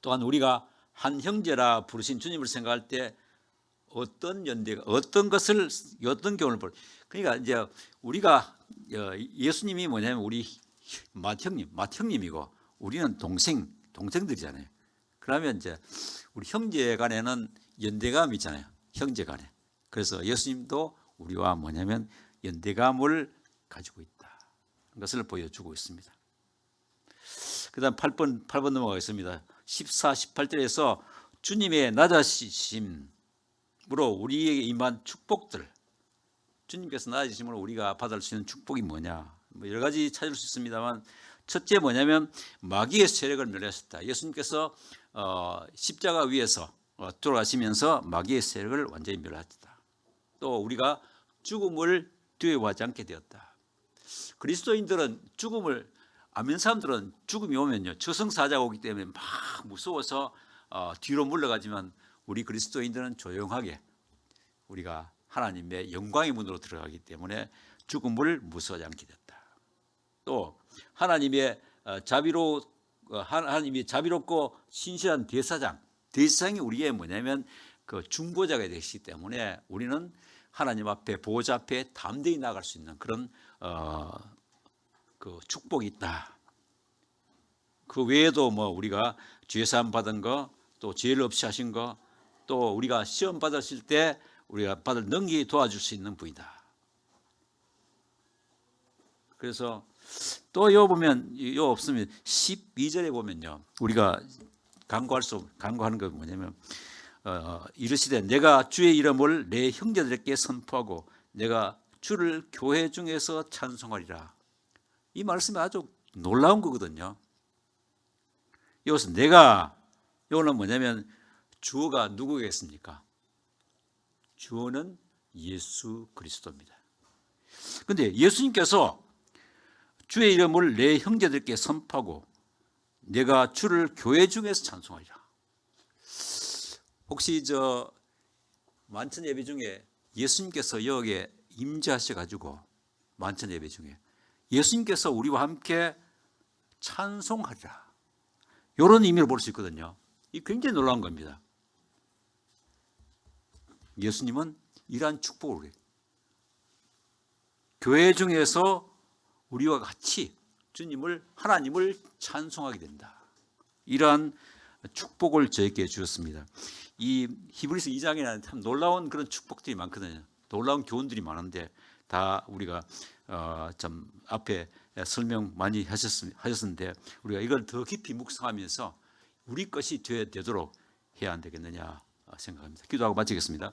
또한 우리가 한 형제라 부르신 주님을 생각할 때 어떤 연대가 어떤 교훈을 볼. 그러니까 이제 우리가 예수님이 뭐냐면 우리 맏형님이고 우리는 동생들이잖아요. 그러면 이제 우리 형제 간에는 연대감이 있잖아요. 형제 간에. 그래서 예수님도 우리와 연대감을 가지고 있다. 그것을 보여주고 있습니다. 그 다음 8번 넘어가겠습니다. 14, 18절에서 주님의 낮아지심으로 우리에게 임한 축복들, 주님께서 낮아지심으로 우리가 받을 수 있는 축복이 뭐냐, 여러 가지 찾을 수 있습니다만 첫째 뭐냐면 마귀의 세력을 멸하셨다. 예수님께서 십자가 위에서 돌아가시면서 마귀의 세력을 완전히 멸하셨다. 또 우리가 죽음을 두려워하지 않게 되었다. 그리스도인들은 아멘 사람들은 죽음이 오면요 저승사자가 오기 때문에 막 무서워서 뒤로 물러가지만 우리 그리스도인들은 조용하게 우리가 하나님의 영광의 문으로 들어가기 때문에 죽음을 무서워하지 않게 됐다. 또 하나님이 자비롭고 신실한 대사장이 우리의 그 중보자가 되시기 때문에 우리는 하나님 앞에 보호자 앞에 담대히 나갈 수 있는 그런 그 축복이 있다. 그 외에도 우리가 죄사함 받은 거, 또 죄를 없이 하신 거, 또 우리가 시험 받았을 때 우리가 넘기게 도와줄 수 있는 분이다. 그래서 또 요 없으면 12절에 보면요 우리가 간구하는 거 뭐냐면 이르시되 내가 주의 이름을 내 형제들에게 선포하고 내가 주를 교회 중에서 찬송하리라. 이 말씀이 아주 놀라운 거거든요. 이것은 이거는 뭐냐면 주어가 누구겠습니까? 주어는 예수 그리스도입니다. 그런데 예수님께서 주의 이름을 내 형제들께 선포하고 내가 주를 교회 중에서 찬송하리라. 혹시 만찬 예배 중에 예수님께서 여기에 임재하셔가지고 만찬 예배 중에 예수님께서 우리와 함께 찬송하리라. 이런 의미를 볼 수 있거든요. 이 굉장히 놀라운 겁니다. 예수님은 이러한 축복을 교회 중에서 우리와 같이 주님을 하나님을 찬송하게 된다. 이러한 축복을 저에게 주셨습니다. 이 히브리서 2장에는 참 놀라운 그런 축복들이 많거든요. 놀라운 교훈들이 많은데 다 우리가 좀 앞에 설명 많이 하셨는데 우리가 이걸 더 깊이 묵상하면서 우리 것이 되도록 해야 안 되겠느냐 생각합니다. 기도하고 마치겠습니다.